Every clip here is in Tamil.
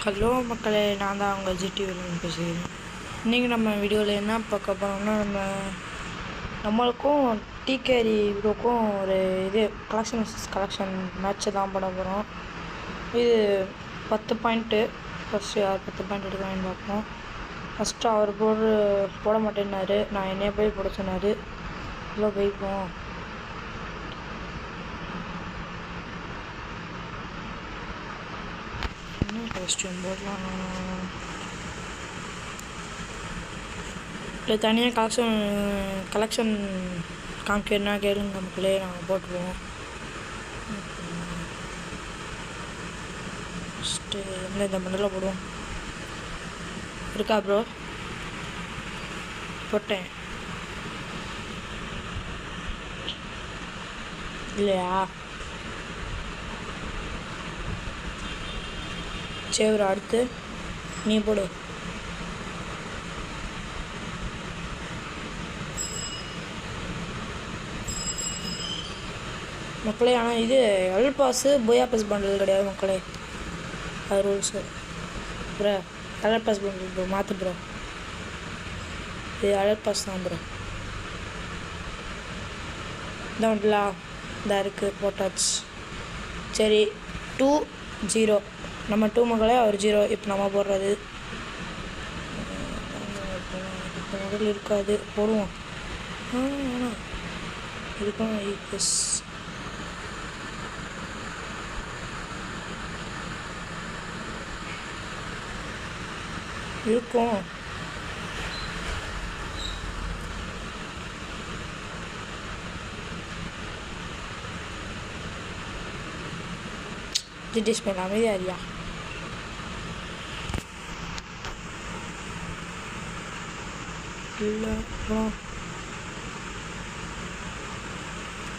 ஹலோ மக்களே, நான் தான் உங்கள் ஜிடிவிலேருந்து பேசுகிறேன். இன்றைக்கி நம்ம வீடியோவில் என்ன பார்க்க போகிறோம்னா, நம்மளுக்கும் டிகேரி ப்ரோக்கும் ஒரு கலெக்ஷன் மேட்ச்சு தான் பண்ண போகிறோம். இது 10 பாயிண்ட்டு. ஃபஸ்ட்டு யார் 10 பாயிண்ட் எடுக்கிறான்னு பார்ப்போம். ஃபஸ்ட்டு அவர் போட மாட்டேன்னாரு. நான் என்னைய போய் போட சொன்னார். இவ்வளோ போய்ப்போம். காஸ்டியூம் போடலாம். இல்லை தனியாக கலெக்ஷன் காமிக்கிறனா கேளுங்க மக்களே, நாங்கள் போட்டுருவோம். ஃபஸ்ட்டு இந்த மண்டலில் போடுவோம். இருக்கா ப்ரோ? போட்டேன் இல்லையா? சரி, அடுத்து நீ போடு. மக்களே, ஆனால் இது எல் பாஸு பொயா பாஸ் பண்டில் கிடையாது மக்களே. அது rules bro. L pass bundle bro, மாற்று ப்ரோ. இது எல் பாஸ் தான் ப்ரோ. இந்த உண்டுலா இந்த இருக்குது, போட்டாச்சு. சரி, 2-0 நம்ம 2 மக்களே, அவர் 0. இப்போ நம்ம போடுறது முதல்ல இருக்காது, போடுவோம். இருக்கும் ப்ளஸ் இருக்கும். ஜிடிஸ்மெல் அமைதியா இல்லையா? இல்லை, அப்புறம்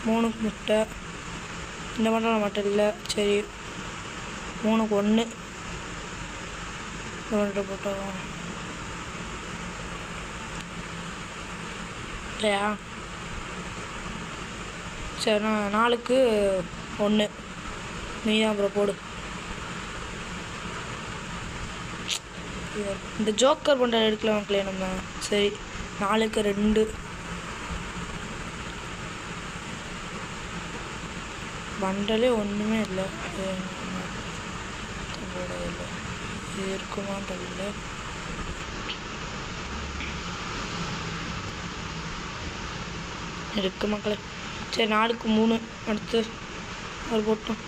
3 முட்டை. இந்த மண்டலம் மட்டும் இல்லை. சரி, 3-1 போட்டோம் இல்லையா? சரி, நான் 4-1 நீ தான் அப்புறம் போடு. இந்த ஜோக்கர் பண்டல் எடுக்கலாம் மக்களே நம்ம. சரி, 4-2 பண்டலே ஒன்றுமே இல்லை. இது இருக்குமான்னு தெரியல. இருக்கு மக்களே. சரி, 4-3 அடுத்து அவர் போட்டோம்.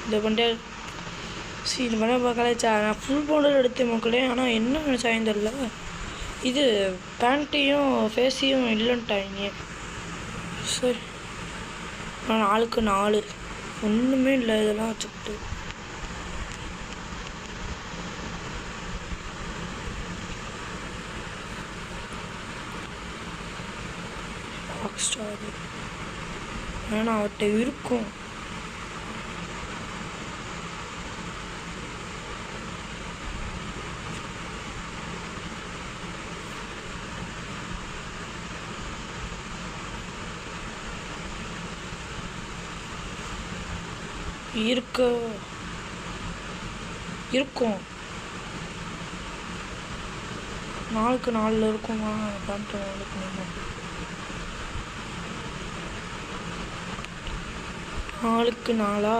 இந்த பண்டல் இந்த பண்டல் பார்க்கலாச்சா? நான் ஃபுல் பண்டல் எடுத்தேன் மக்களே. ஆனால் என்ன நினச்சாயும் தெரில, இது பேண்ட்டையும் ஃபேஸையும் இல்லைன்ட்டாங்க. சரி, 4-4 ஒன்றுமே இல்லை. இதெல்லாம் வச்சுக்கிட்டு ராக் ஸ்டார் வேணா, அவர்கிட்ட இருக்கும். இருக்கும் 4-4 இருக்குமா? பேண்ட் 4-4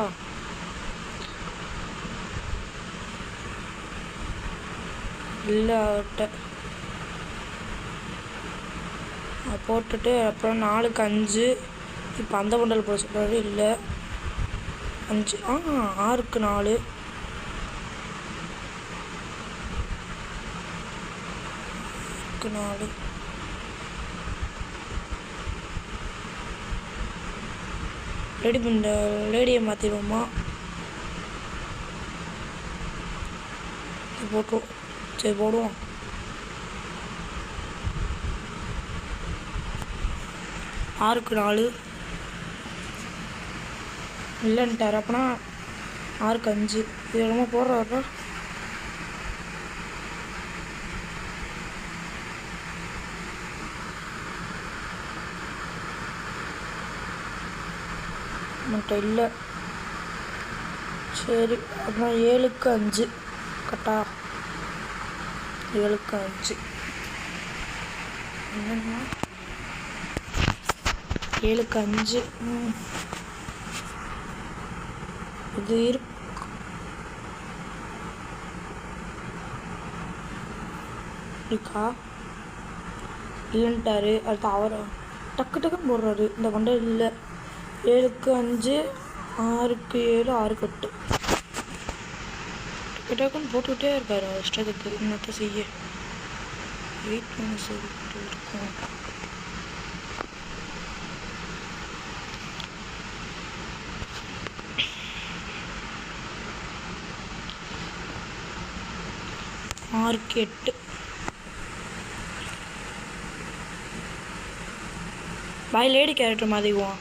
இல்லை, அவர்கிட்ட போட்டுட்டு அப்புறம் 4-5. இப்போ அந்த பண்டல் போட சொல்கிறாரு. இல்லை 5 6-4 ரெடி பண்ண லேடியை மாற்றிடுவோமா? போட்டுருவோம். சரி, போடுவோம். 6-4 இல்லைன்ட்டார். அப்போனா 6-5 இது என்னமோ போடுறாருப்பா. மட்டும் இல்லை. சரி அப்புறம் 7க்கு 5 கரெக்டா? 7க்கு 5 என்னன்னா 7க்கு 5 இது இருக்கா இல்லைன்ட்டாரு. அடுத்து அவரை டக்கு டக்குன்னு போடுறாரு. இந்த கொண்டை இல்லை. 7க்கு 5 6க்கு 7 6க்கு 8 டக்கு டக்குன்னு போட்டுக்கிட்டே இருக்காரு இஷ்டத்துக்கு. என்னத்த செய்ய 8 சொல்லிட்டு இருக்கும். ஆறுக்கு 8 பாய் லேடி கேரக்டர் மாதிரிவான்.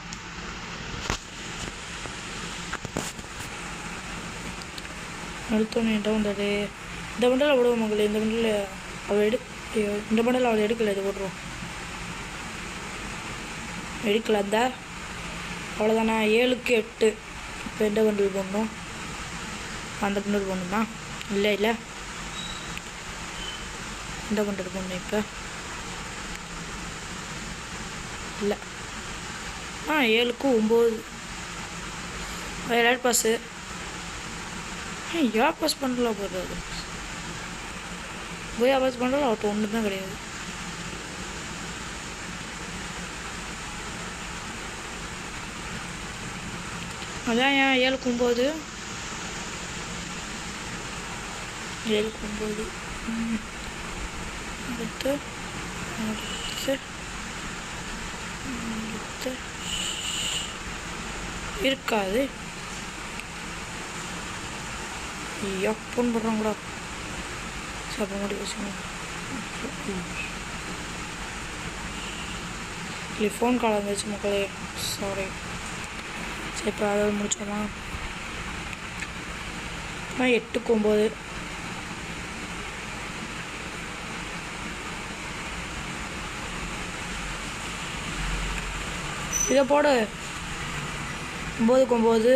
அடுத்தோன்னு என்ன வந்தாரு? இந்த பண்டல் விடுவோம் மகளே. இந்த பண்டல் அவள் இந்த பண்டல் அவள் எடுக்கலை. இது போட்டுருவோம். எடுக்கல அந்த அவ்வளோதானே. 7க்கு 8 இப்போ எந்த பண்டல் போடணும்? அந்த பண்டல் போடணுமா? இல்லை இல்லை இந்த பண்டல் போடணும் இப்போ இல்லை. 7க்கு 9 எல்லாரும் பாஸு. யார் பாஸ் பண்ணலாம் போடுறது? போய் பாஸ் பண்ணலாம். அவர்கிட்ட ஒன்று தான் கிடையாது. அதான் ஏன் 7க்கு 9 7க்கு 9 அடுத்து இருக்காது. ஐயா ஃபோன் போடுறாங்களா? சாப்பிட முடி வச்சுங்க. இல்லை ஃபோன் கால் வந்துச்சு மக்களே. சாரி. சரி இப்போ அதாவது முடிச்சோமா? 8க்கு 9 இதை போடு. 9க்கு 9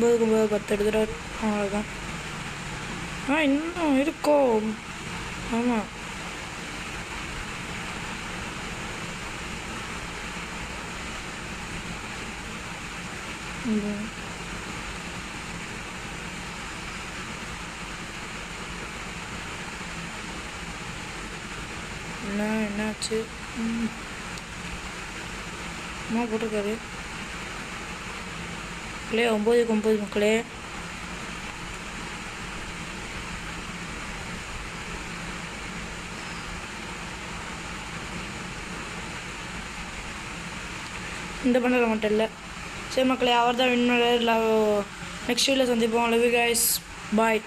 9க்கு 9 10 எடுத்துகிட்டு அவ்வளோதான். இன்னும் இருக்கோ? ஆமாம் என்னாச்சு? அம்மா போட்டிருக்காரு. மக்களே 9க்கு 9 மக்களே. இந்த பண்ணல மட்டும் இல்லை. சரி மக்களே அவர் தான் வின் பண்ணார். நெக்ஸ்ட் வீடியோவில் சந்திப்போம். Love you guys. பாய்.